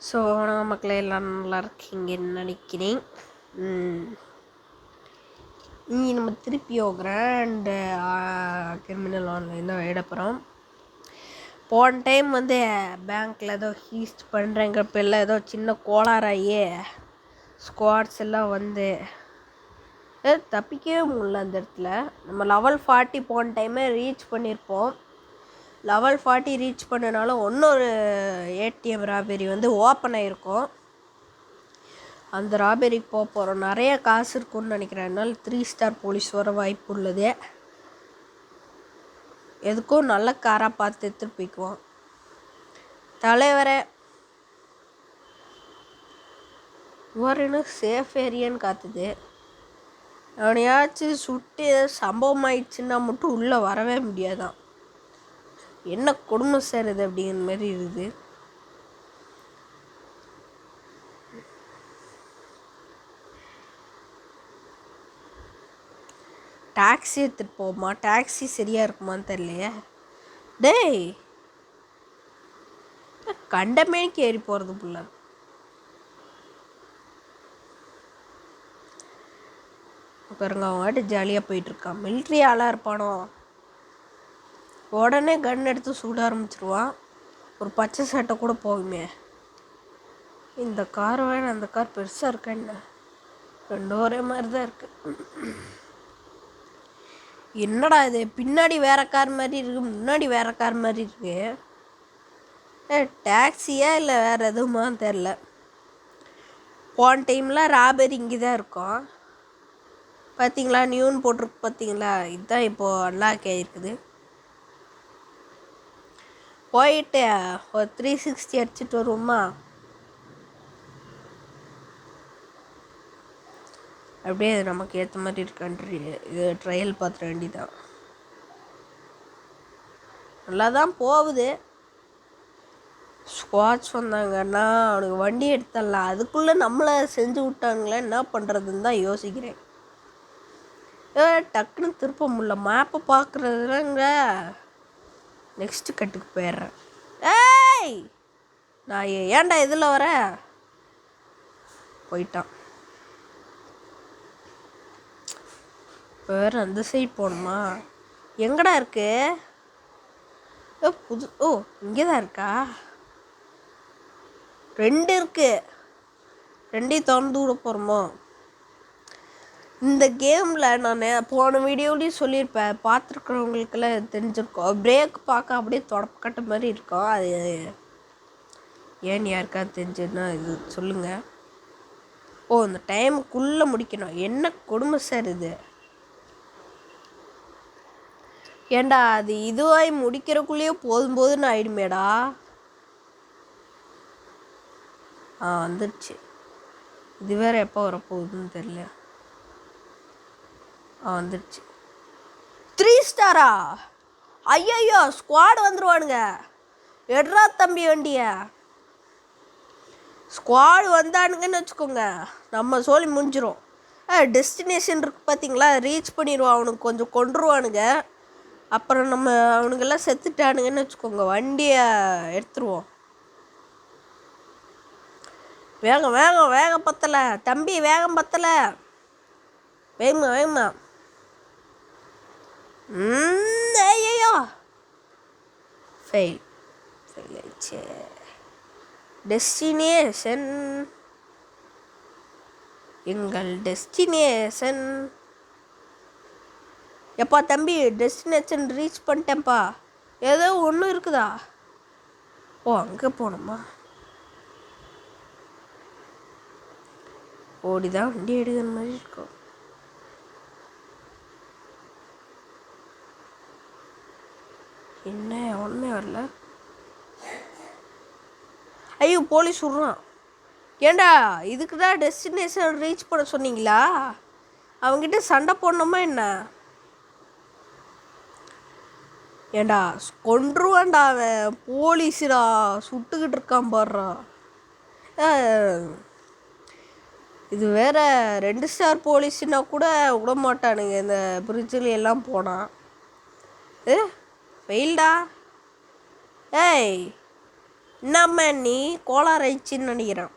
So மக்களே எல்லாம் நல்லா இருக்கீங்கன்னு நினைக்கிறேன். இனி நம்ம திருப்பியோ கிராண்டு கிரிமினல் ஆன்லைன் தான் எடுப்புறோம். போன டைம் வந்து பேங்க்கில் ஏதோ ஹீஸ்ட் பண்ணுறேங்கிறப்ப எல்லாம் ஏதோ சின்ன கோளாறாயே ஸ்குவாட்ஸ் எல்லாம் வந்து தப்பிக்கவே முடியல. அந்த இடத்துல நம்ம லெவல் 40 போன டைமே ரீச் பண்ணியிருப்போம். லெவல் 40 ரீச் பண்ணனால இன்னொரு ஏடிஎம் ராபெரி வந்து ஓப்பன் ஆகிருக்கும். அந்த ராபெரிக்கு போக போகிறோம். நிறைய காசு இருக்குன்னு நினைக்கிறேன். அதனால 3 ஸ்டார் போலீஸ் வர வாய்ப்பு உள்ளது. எதுக்கும் நல்ல காராக பார்த்து எடுத்துகிட்டு போய்க்குவோம். தலைவரை இவருன்னு சேஃப் ஏரியான்னு காத்துது. அவனையாச்சும் சுட்டு சம்பவம் ஆயிடுச்சுன்னா மட்டும் உள்ளே வரவே முடியாதான். என்ன கொடுமை சார் இது அப்படிங்கிற மாதிரி இருக்குது. டாக்ஸி எடுத்துகிட்டு போகுமா? டாக்ஸி சரியாக இருக்குமான்னு தெரியலையே. டேய் கண்டமேனிக்கு ஏறி போகிறது புள்ள. பாருங்க அவன் வாட்டு ஜாலியாக போயிட்டுருக்கான். மிலிட்ரி ஆளாக இருப்பானோ. உடனே கன் எடுத்து சுட ஆரம்பிச்சிருவான். ஒரு பச்சை சட்டை கூட போகுமே. இந்த கார் வேணும். அந்த கார் பெருசாக இருக்கா என்ன? ரெண்டும் ஒரே மாதிரி தான் இருக்கு. என்னடா இது பின்னாடி வேற கார் மாதிரி இருக்கு, முன்னாடி வேற கார் மாதிரி இருக்கு. டாக்ஸியா இல்லை வேறு எதுவுமா தெரில. போன டைம்லாம் ராபரி இங்கே தான் இருக்கும். பார்த்தீங்களா நியூன்னு போட்டிருக்கு பார்த்தீங்களா? இதுதான் இப்போது அன்லாக் ஆகிருக்குது. போயிட்டு ஒரு 360 அடிச்சுட்டு வருவோமா? அப்படியே நமக்கு ஏற்ற மாதிரி கண்ட்ரி இது ட்ரையல் பார்த்துட வேண்டிதான். நல்லா தான் போகுது. ஸ்குவாட்ஸ் வந்தாங்கன்னா அவனுக்கு வண்டி எடுத்துடலாம். அதுக்குள்ளே நம்மளை செஞ்சு விட்டானுங்களே, என்ன பண்ணுறதுன்னு தான் யோசிக்கிறேன். டக்குன்னு திருப்ப முடியல. மேப்பை பார்க்குறதுலங்க நெக்ஸ்ட்டு கட்டுக்கு போயிடுறேன். ஏய் நான் ஏன்டா இதில் வர போயிட்டான். வேறு அந்த சைடு போகணுமா? எங்கடா இருக்கு? ஓ இங்கே தான் இருக்கா? 2 இருக்கு. 2ஐயும் திறந்து விட போகிறோமோ? இந்த கேமில் நான் போன வீடியோலையும் சொல்லியிருப்பேன். பார்த்துருக்குறவங்களுக்கெல்லாம் தெரிஞ்சிருக்கோம். பிரேக் பார்க்க அப்படியே தொடப்பக்கட்ட மாதிரி இருக்கும். அது ஏன் யாருக்காவது தெரிஞ்சதுன்னா இது சொல்லுங்கள். ஓ இந்த டைமுக்குள்ளே முடிக்கணும். என்ன கொடுமை சார் இது. ஏண்டா அது இதுவாகி முடிக்கிறக்குள்ளேயே போதும்னு ஆயிடுமேடா. வந்துடுச்சு. இது வேறு எப்போ வரப்போகுதுன்னு தெரியல. வந்துடுச்சு. 3 ஸ்டாரா? ஐயோ ஸ்குவாட் வந்துடுவானுங்க. எட்ரா தம்பி வண்டிய. ஸ்குவாட் வந்தானுங்கன்னு வச்சுக்கோங்க, நம்ம சோழி முடிஞ்சிடும். டெஸ்டினேஷன் இருக்குது பார்த்தீங்களா? ரீச் பண்ணிடுவான். அவனுக்கு கொஞ்சம் கொண்டுருவானுங்க. அப்புறம் நம்ம அவனுங்கெல்லாம் செத்துட்டானுங்கன்னு வச்சுக்கோங்க, வண்டியை எடுத்துருவோம். வேகம் வேகம் வேகம் பத்தலை தம்பி, வேகம் பத்தலை. வேகமா வேகமா. ஐயோ ஃபெயில் ஆயிடுச்சு. டெஸ்டினேஷன் எங்கள் டெஸ்டினேஷன். எப்பா தம்பி டெஸ்டினேஷன் ரீச் பண்ணிட்டேன்ப்பா. ஏதோ ஒன்று இருக்குதா? ஓ அங்கே போகணுமா? ஓடிதான் வண்டி எடுக்கிற மாதிரி இருக்கும். என்ன ஒன்றுமே வரல. ஐயோ போலீஸ் விட்றான். ஏண்டா இதுக்கு தான் டெஸ்டினேஷன் ரீச் பண்ண சொன்னீங்களா? அவங்ககிட்ட சண்டை போடணுமா என்ன? ஏண்டா கொன்றுவான்டா அவன். போலீஸுடா சுட்டுக்கிட்டு இருக்கான் பாடுறா. இது வேற 2 ஸ்டார் போலீஸ்னா கூட விட மாட்டானுங்க இந்த பிரிட்ஜில் எல்லாம் போனான். ஃபெயில்டா. ஏய் நம்ம நீ கோளாராயிடுச்சின்னு நினைக்கிறேன்.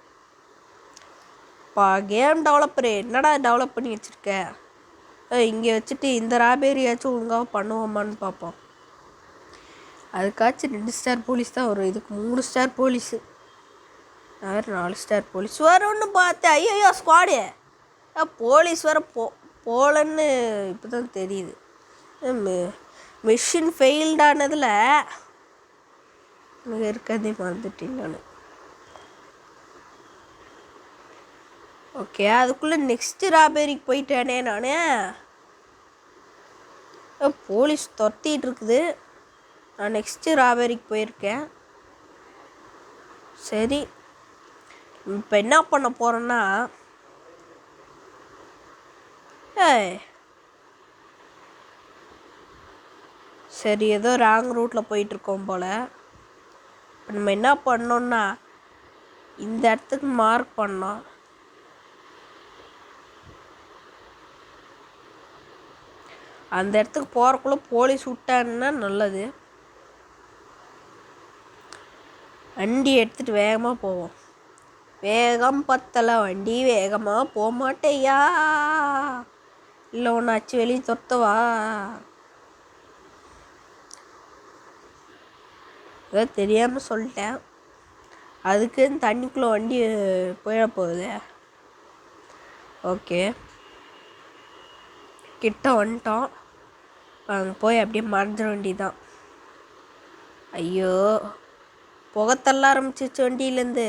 கேம் டெவலப்பரு என்னடா டெவலப் பண்ணி வச்சுருக்க? இங்கே வச்சுட்டு இந்த ராபேரியாச்சும் ஒழுங்காக பண்ணுவோமான்னு பார்ப்போம். அதுக்காச்சும் 2 ஸ்டார் போலீஸ் தான் வரும். இதுக்கு 3 ஸ்டார் போலீஸு, வேறு 4 ஸ்டார் போலீஸ் வரும்னு பார்த்தேன். ஐயோ ஸ்குவாடு போலீஸ் வர போலன்னு இப்போ தான் தெரியுது. மிஷின் ஃபெயில்டானதில் இங்கே இருக்கிறதே மறந்துட்டேன் நான். ஓகே, அதுக்குள்ளே நெக்ஸ்ட்டு ராபேரிக்கு போயிட்டேனே நான். போலீஸ் துரத்திட்டு இருக்குது. நான் நெக்ஸ்ட்டு ராபேரிக்கு போயிருக்கேன். சரி, இப்போ என்ன பண்ண போகிறேன்னா, சரி ஏதோ ராங் ரூட்டில் போயிட்டுருக்கோம் போல். இப்போ நம்ம என்ன பண்ணோன்னா இந்த இடத்துக்கு மார்க் பண்ணோம். அந்த இடத்துக்கு போகிறக்குள்ளே போலீஸ் விட்டான்னா நல்லது. வண்டி எடுத்துகிட்டு வேகமாக போவோம். வேகம் பத்தலை, வண்டி வேகமாக போக மாட்டேயா? இல்லை ஒன்றாச்சு வெளியே தொத்தவா? ஏதோ தெரியாமல் சொல்லிட்டேன். அதுக்கு தண்ணிக்குள்ளே வண்டி போயிட போகுது. ஓகே, கிட்ட வந்துட்டோம். அங்கே போய் அப்படியே மறைஞ்சிட வேண்டியதான். ஐயோ, புகத்தள்ள ஆரம்பிச்சிச்சு வண்டியிலேருந்து.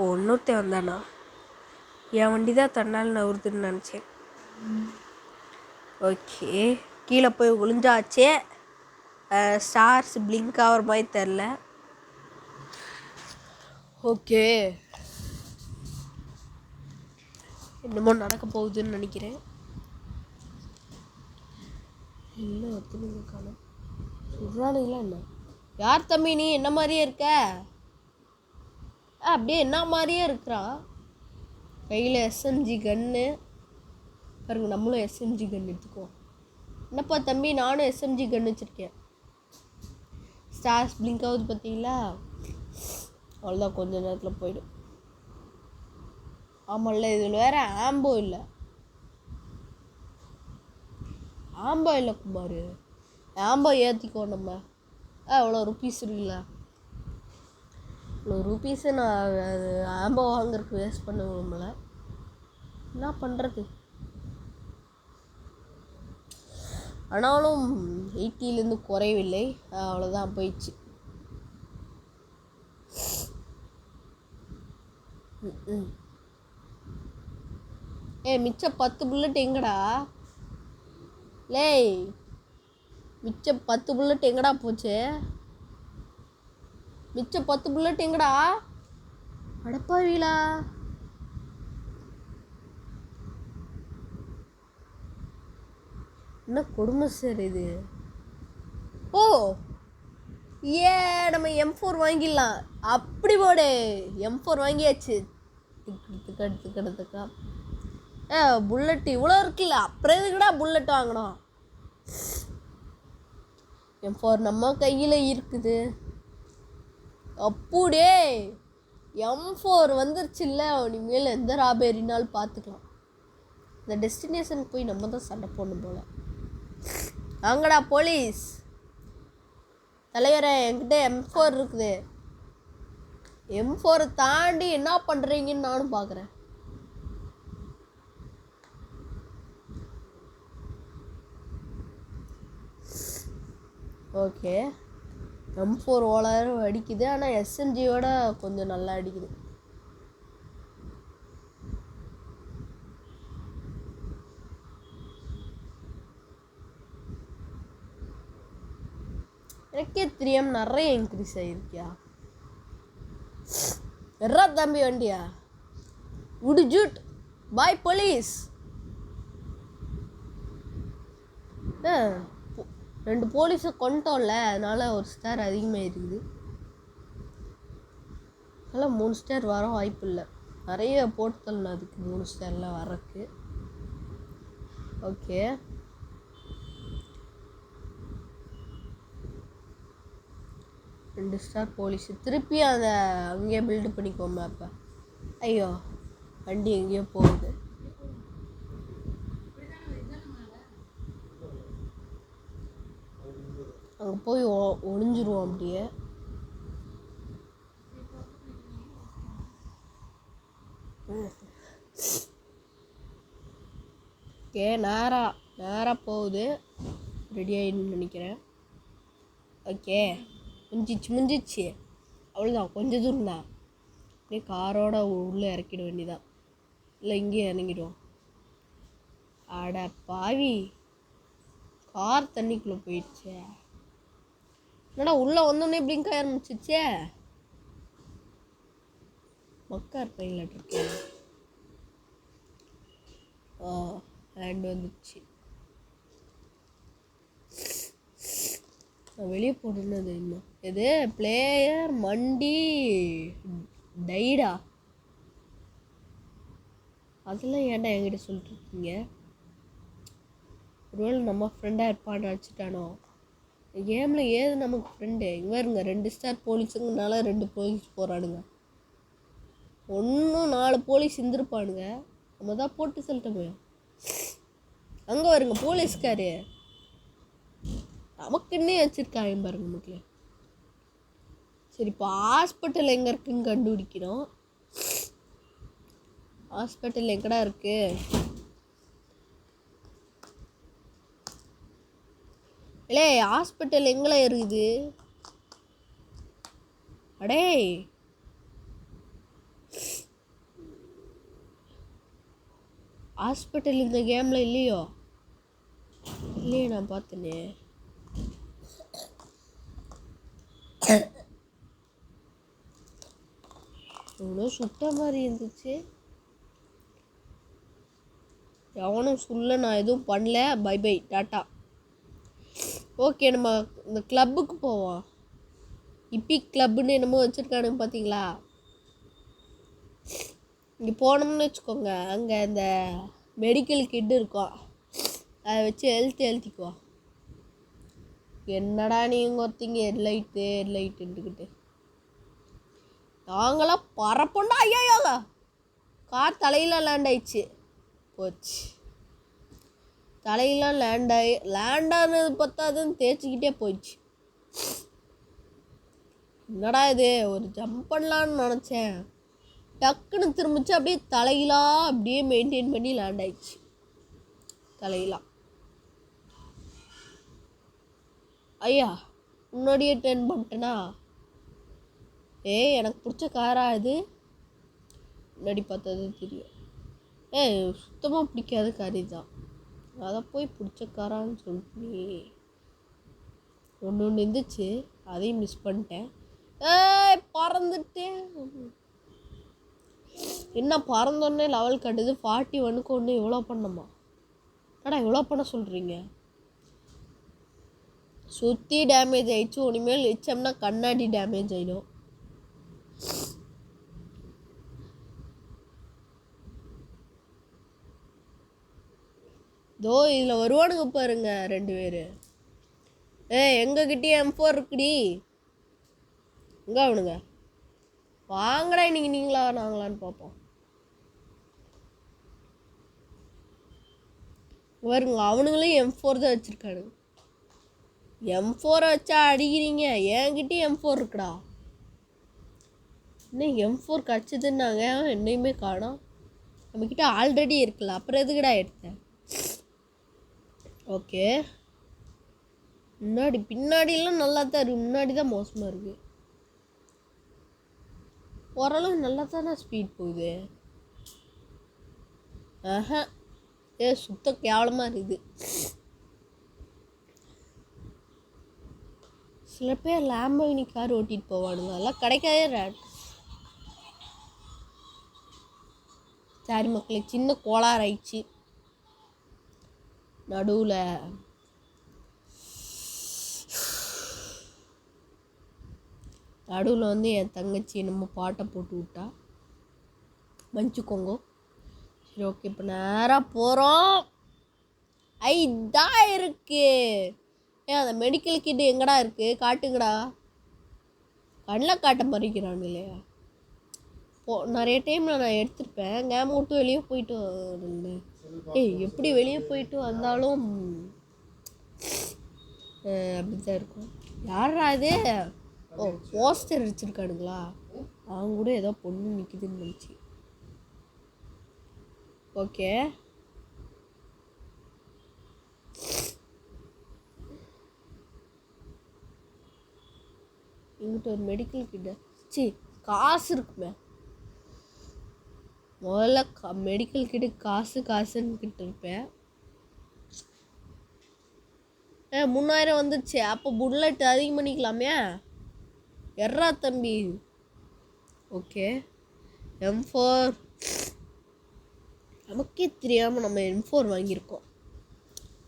இன்னொருத்தன் வந்தானா? என் வண்டி தான் தன்னால் நவுறுதுன்னு நினச்சேன். ஓகே, கீழே போய் விழுந்தாச்சே. ஸ்டார்ஸ் பிளிங்க் ஆகிற மாதிரி தெரில. ஓகே, என்னமோ நடக்க போகுதுன்னு நினைக்கிறேன். என்ன ஒருத்தனுங்க காணும், சொல்கிறானுங்களா என்ன? யார் தம்பி நீ? என்ன மாதிரியே இருக்க? அப்படியே என்ன மாதிரியே இருக்கிறா. கையில் எஸ்எம்ஜி கன்னு பாருங்க. நம்மளும் எஸ்எம்ஜி கன் எடுத்துக்குவோம். என்னப்பா தம்பி, நானும் எஸ்எம்ஜி கன் வச்சுருக்கேன். ஸ்டார்ஸ் பிளிங்க் ஆகுது பார்த்தீங்களா? அவ்வளோதான், கொஞ்ச நேரத்தில் போயிடும். ஆமாம்ல, இதில் வேறு ஆம்போ இல்லை. ஆம்போ இல்லை குமார், ஆம்போ ஏற்றிக்கோ. நம்ம அவ்வளோ ருப்பீஸ் இருக்குல்ல, இவ்வளோ ருப்பீஸு நான் அது ஆம்போ வாங்குறதுக்கு வேஸ்ட் பண்ணுவோம்ல. என்ன பண்ணுறது? ஆனாலும் 80லேருந்து குறையவில்லை. அவ்வளோதான், போயிடுச்சு. மிச்சம் 10 புல்லட் எங்கடா? லேய், மிச்சம் 10 புல்லட் எங்கடா போச்சு? மிச்சம் 10 புல்லட் எங்கடா? அடப்பாவீங்களா? என்ன கொடுமை சார் இது? ஓ நம்ம M4 வாங்கிடலாம். அப்படி போடு, M4 வாங்கியாச்சு. திக்கா புல்லட் இவ்வளோ இருக்குல்ல, அப்புறம் எதுக்குடா புல்லட் வாங்கணும்? M4 நம்ம கையில் இருக்குது. அப்படியே M4 வந்துருச்சு இல்லை, இனிமேல் எந்த ராபேரினாலும் பார்த்துக்கலாம். இந்த டெஸ்டினேஷனுக்கு போய் நம்ம தான் சண்டை போடணும் போல். வாங்கடா போலீஸ் தலைவரே, என்கிட்ட M4 இருக்குது. M4 தாண்டி என்ன பண்ணுறீங்கன்னு நானும் பார்க்குறேன். ஓகே, M4 ஓலாரும் அடிக்குது, ஆனால் SMGயோட கொஞ்சம் நல்லா அடிக்குது. எனக்கே தெரியாம நிறைய இன்க்ரீஸ் ஆகிருக்கியா? எறா தம்பி வண்டியா உடுஜூட் பாய் போலீஸ். 2 போலீஸை கொண்டோம்ல, அதனால ஒரு ஸ்டார் அதிகமாக இருக்குது. அதெல்லாம் 3 ஸ்டார் வர வாய்ப்பு இல்லை. நிறைய போட்டுத்தரணும் அதுக்கு 3 ஸ்டார்லாம் வரக்கு. ஓகே, 2 ஸ்டார் போலீஸ் திருப்பி அதை அங்கேயே பில்டு பண்ணிக்கோங்க. அப்போ ஐயோ வண்டி எங்கேயோ போகுது. அங்கே போய் ஒளிஞ்சிருவோம் அப்படியே. ஓகே நேராக போகுது. ரெடி ஆகிடுன்னு நினைக்கிறேன். ஓகே முடிஞ்சிச்சு. அவ்வளோதான், கொஞ்சம் தூரம் தான். அப்படியே காரோட உள்ளே இறக்கிட வேண்டியதான். இல்லை இங்கேயே இறங்கிடுவோம். அட பாவி, கார் தண்ணிக்குள்ளே போயிடுச்சே. என்னடா உள்ளே வந்தோடனே பிளிங்க் ஆக ஆரம்பிச்சிச்சே. மக்கா இருப்பீங்களாட்டு இருக்கேன். லேண்ட் வந்துச்சு. நான் வெளியே போட்டுனது இன்னும் எது பிளேயர் மண்டி டைடா அதெல்லாம் ஏன்டா என்கிட்ட சொல்லிட்டு இருக்கீங்க? ஒருவேளை நம்ம ஃப்ரெண்டாக இருப்பான்னு நினச்சிட்டானோ? கேமில் ஏது நமக்கு ஃப்ரெண்டு? இங்கே இருங்க, 2 ஸ்டார் போலீஸுங்கனால 2 போலீஸ் போகிறானுங்க. ஒன்றும் 4 போலீஸ் இருந்திருப்பானுங்க. நம்ம தான் போட்டு சொல்லிட்டோமே. அங்கே வருங்க போலீஸ்காரு, நமக்குன்னே வச்சுருக்காங்க பாருங்க மக்களே. சரி, இப்போ ஹாஸ்பிட்டல் எங்கே இருக்குன்னு கண்டுபிடிக்கிறோம். ஹாஸ்பிட்டல் எங்கடா இருக்கு? இல்லை ஹாஸ்பிட்டல் எங்கே இருக்குது? அடே ஹாஸ்பிட்டல் இந்த கேமில் இல்லையோ? இல்லையே, நான் பார்த்தேனே. இவ்வளோ சுட்ட மாதிரி இருந்துச்சு. எவனும் சொல்ல, நான் எதுவும் பண்ணல. By by tata. ஓகே, நம்ம இந்த கிளப்புக்கு போவோம். இப்பிக் கிளப்புன்னு என்னமோ வச்சுருக்கானுங்க பார்த்தீங்களா? இங்கே போனோம்னு வச்சுக்கோங்க, அங்கே இந்த மெடிக்கல் கிட் இருக்கும். அதை வச்சு எழுத்திக்குவோம். என்னடா நீங்கள் ஒருத்திங்க ஹெட்லைட்டுன்ட்டுக்கிட்டு நாங்களாம் பறப்போண்டா. ஐயோ, கார் தலையில் லேண்ட் ஆயிடுச்சு. போச்சு, தலையெல்லாம் லேண்ட் ஆனது பத்தாதுன்னு தேய்ச்சிக்கிட்டே போயிடுச்சு. என்னடா இது, ஒரு ஜம்ப் பண்ணலான்னு நினச்சேன், டக்குன்னு திரும்பிச்சு. அப்படியே தலையெல்லாம் அப்படியே மெயின்டைன் பண்ணி லேண்ட் ஆயிடுச்சு. தலையெல்லாம் ஐயா முன்னாடியே டர்ன் பண்ணிட்டேனா? எனக்கு பிடிச்ச காரா இது? முன்னாடி பார்த்தது தெரியும். சுத்தமாக பிடிக்காத கார் தான். அதை போய் பிடிச்ச காரான்னு சொல்லிட்டு ஒன்று இருந்துச்சு, அதையும் மிஸ் பண்ணிட்டேன். பறந்துட்டேன். என்ன பறந்தோடனே லெவல் கட்டுது. 41க்கு ஒன்று இவ்வளோ பண்ணமா? அடா இவ்வளோ பண்ண சொல்கிறீங்க? சுற்றி டேமேஜ் ஆயிடுச்சு. இனிமேல் வச்சோம்னா கண்ணாடி டேமேஜ் ஆகிடும். தோ இதில் வருவானுங்க பாருங்க 2 பேர். எங்ககிட்டயே M4 இருக்குடி. எங்கே அவனுங்க? வாங்கடா, இன்னைக்கு நீங்களா நாங்களான்னு பார்ப்போம். வருங்க, அவனுங்களும் M4 தான் வச்சுருக்கானுங்க. M4 வச்சா அடிக்கிறீங்க, என்கிட்டயும் M4 இருக்குடா. இன்னும் M4 கிடச்சிதுன்னாங்க, என்னையுமே காணோம். நம்மக்கிட்ட ஆல்ரெடி இருக்குல்ல, அப்புறம் எதுக்குடா எடுத்தேன்? ஓகே, பின்னாடிலாம் நல்லா தான் இருக்குது. முன்னாடி தான் மோசமாக இருக்குது. ஓரளவு நல்லா தானே ஸ்பீட் போகுது. சுத்த கேவலமாக இருக்குது. சில பேர் லேம்போகினி கார் ஓட்டிகிட்டு போவானுங்க, அதெல்லாம் கிடைக்காதே ரேட். சரி மக்களே, சின்ன கோளாறு ஆயிடுச்சு நடுவில் வந்து என் தங்கச்சி என்னமோ பாட்டை போட்டு விட்டா, மன்னிச்சுக்கோங்க. சரி ஓகே, இப்போ நேராக போகிறோம். இதான் இருக்கு. அந்த மெடிக்கல் கிட் எங்கடா இருக்குது? காட்டுங்கடா. கண்ணில் காட்ட மறைக்கிறான் இல்லையா? நிறைய டைம் நான் எடுத்திருப்பேன். கேம் விட்டு வெளியே போயிட்டு இருந்தேன். எப்படி வெளியே போயிட்டு வந்தாலும் அப்படிதான் இருக்கும். யாரா அது? ஓ, போஸ்டர் அடிச்சிருக்கானுங்களா? அவங்க கூட ஏதோ பொண்ணு நிற்குதுன்னு நினச்சி. ஓகே, இங்கிட்ட ஒரு மெடிக்கல் கிட்ட காசு இருக்குமே. முதல்ல மெடிக்கல் கிட்ட காசுன்னு கிட்ட இருப்பேன். 3000 வந்துச்சு. அப்போ புல்லட் அதிகம் பண்ணிக்கலாமே. எர்ரா தம்பி. ஓகே, M4 நமக்கே தெரியாமல் நம்ம M4 வாங்கியிருக்கோம்.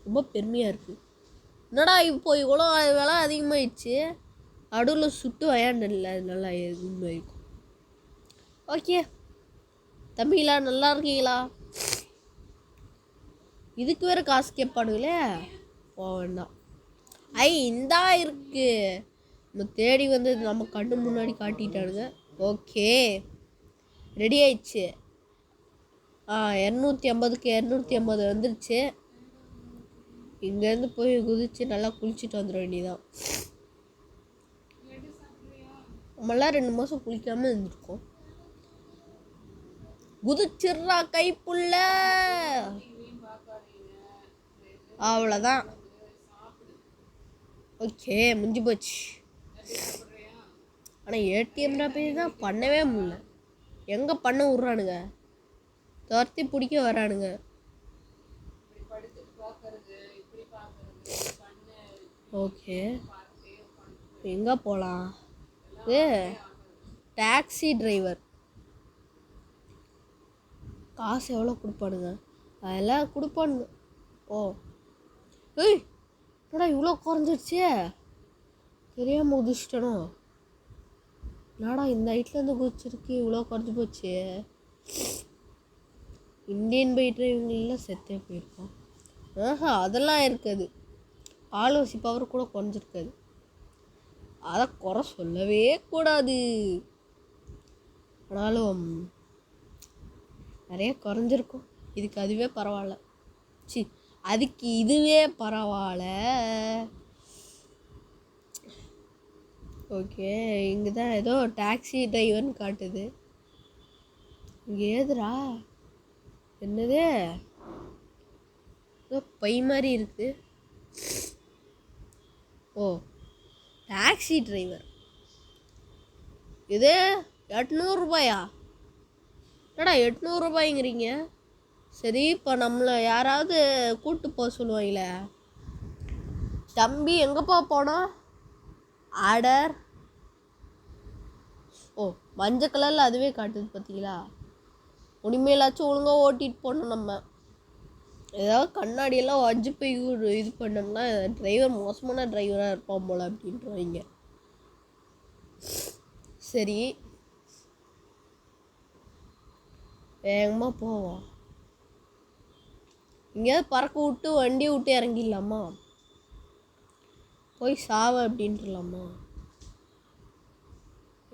ரொம்ப பெருமையாக இருக்குது. என்னடா இப்போ இவ்வளோ விலை அதிகமாகிடுச்சு? நடுவில் சுட்டு விளையாண்டல, நல்லா எதுவுமே இருக்கும். ஓகே தம்பிங்களா, நல்லா இருக்கீங்களா? இதுக்கு வேறு காசு கேட்பானுங்களே. வேண்டாம். இந்தா இருக்கு. நம்ம தேடி வந்து நம்ம கண்ணு முன்னாடி காட்டிட்டானுங்க. ஓகே, ரெடி ஆயிடுச்சு. 250க்கு 250 வந்துருச்சு. இங்கேருந்து போய் குதிச்சு நல்லா குளிச்சுட்டு வந்துட வேண்டியதான். நம்மளாம் 2 மாதம் குளிக்காமல் இருந்திருக்கோம். குதிச்சிட்றா கைப்புள்ள. அவ்வளோதான். ஓகே, முடிஞ்சு போச்சு. ஆனால் ஏடிஎம் போய் தான் பண்ணவே முடியல. எங்கே பண்ண விட்றானுங்க? துரத்தி பிடிக்க வரானுங்க. ஓகே, எங்கே போகலாம்? டாக்ஸி டிரைவர் காசு எவ்வளோ கொடுப்பானுங்க? அதெல்லாம் கொடுப்பானுங்க. ஓ, என்னடா இவ்வளோ குறைஞ்சிடுச்சு? தெரியாமல் குதிச்சிட்டனோ? என்னடா இந்த ஹைட்லேருந்து குதிச்சிருக்கு, இவ்வளோ குறைஞ்சி போச்சு. இந்தியன் பைக் டிரைவிங்லாம் செத்தே போயிருக்கோம். அதெல்லாம் இருக்காது. ஆலோசி பவர் கூட குறைஞ்சிருக்காது. அதை குறை சொல்லவே கூடாது. ஆனாலும் நிறைய குறைஞ்சிருக்கும். இதுக்கு அதுவே பரவாயில்ல. அதுக்கு இதுவே பரவாயில்ல. ஓகே, இங்கே தான் ஏதோ டாக்ஸி டிரைவர்னு காட்டுது. இங்கே ஏதுரா? என்னது? ஏதோ பை மாதிரி இருக்குது. ஓ, டாக்ஸி டிரைவர். இது 800 ரூபாயா? என்னடா 800 ரூபாய்ங்கிறீங்க? சரி, இப்போ நம்மளை யாராவது கூப்பிட்டு போக சொல்லுவாங்களே. தம்பி எங்கேப்பா போனோம்? ஆர்டர். ஓ, மஞ்சள் கலரில் அதுவே காட்டுது பார்த்தீங்களா? உனிமையிலாச்சும் ஒழுங்காக ஓட்டிகிட்டு போனோம். நம்ம ஏதாவது கண்ணாடியெல்லாம் வஞ்சு போய் இது பண்ணோம்னா டிரைவர் மோசமான டிரைவராக இருப்பான் போல அப்படின்றாங்க. சரி, வேகமாக போவோம். எங்கேயாவது பறக்க விட்டு வண்டியை விட்டு இறங்கிடலாமா? போய் சாவ அப்படின்ட்டுலாமா?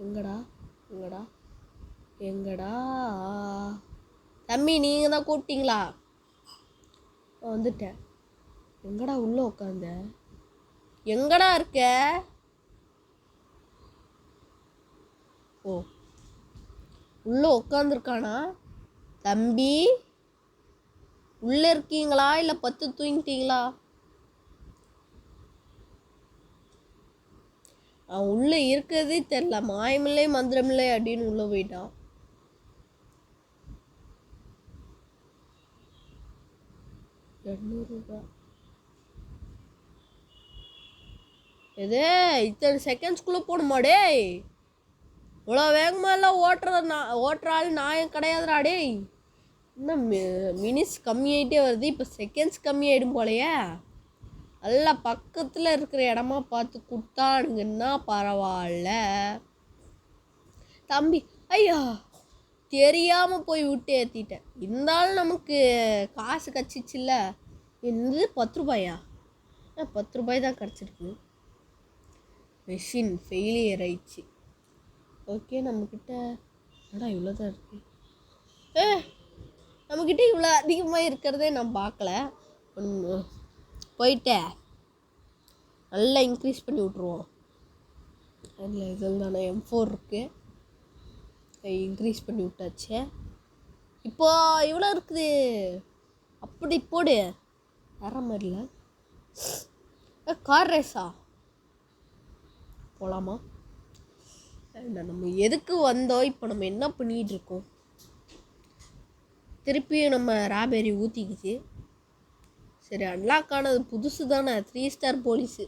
எங்கடா எங்கடா எங்கடா தம்பி, நீங்கள் தான் கூப்பிட்டீங்களா? வந்துட்டேன். எங்கடா உள்ளே உட்காந்த? எங்கடா இருக்க? ஓ, உள்ளே உட்காந்துருக்கானா? தம்பி, உள்ளே இருக்கீங்களா இல்லை பத்து தூங்கிட்டீங்களா? அவன் உள்ளே இருக்கிறதே தெரில. மாயமில்லை மந்திரமில்லை அப்படின்னு உள்ளே போயிட்டான். ₹200. எதே இத்தனை செகண்ட்ஸ்குள்ளே போகணுமாடே? இவ்வளோ வேகமாக எல்லாம் ஓட்டுற ஆள் நான் கிடையாதுடா டேய். இன்னும் மினிட்ஸ் கம்மியாயிட்டே வருது. இப்போ செகண்ட்ஸ் கம்மியாயிடும் போலையே. நல்லா பக்கத்தில் இருக்கிற இடமா பார்த்து கொடுத்தானுங்கன்னா பரவாயில்ல. தம்பி, ஐயா தெரியாமல் போய் விட்டு ஏற்றிட்டேன். இருந்தாலும் நமக்கு காசு கிடச்சிச்சில்ல. என்னது 10 ரூபாயா? 10 ரூபாய் தான் கிடச்சிருக்கு. மெஷின் ஃபெயிலியர் ஆயிடுச்சு. ஓகே நம்மக்கிட்ட இவ்வளோ தான் இருக்குது. நம்மக்கிட்ட இவ்வளோ அதிகமாக இருக்கிறதே நான் பார்க்கல. போயிட்டு நல்லா இன்க்ரீஸ் பண்ணி விட்ருவோம். அதில் இதில் தானே M4 இருக்குது, இன்க்ரீஸ் பண்ணி விட்டாச்சு. இப்போ இவ்வளோ இருக்குது, அப்படி போடு. வேற மாதிரில கார் ரேஸா போகலாமா? நம்ம எதுக்கு வந்தோம், இப்போ நம்ம என்ன பண்ணிகிட்டு இருக்கோம்? திருப்பியும் நம்ம ராபெரி ஊற்றிக்கிச்சு. சரி, அன்லாக் ஆனது புதுசு தானே, 3 ஸ்டார் போலீஸு.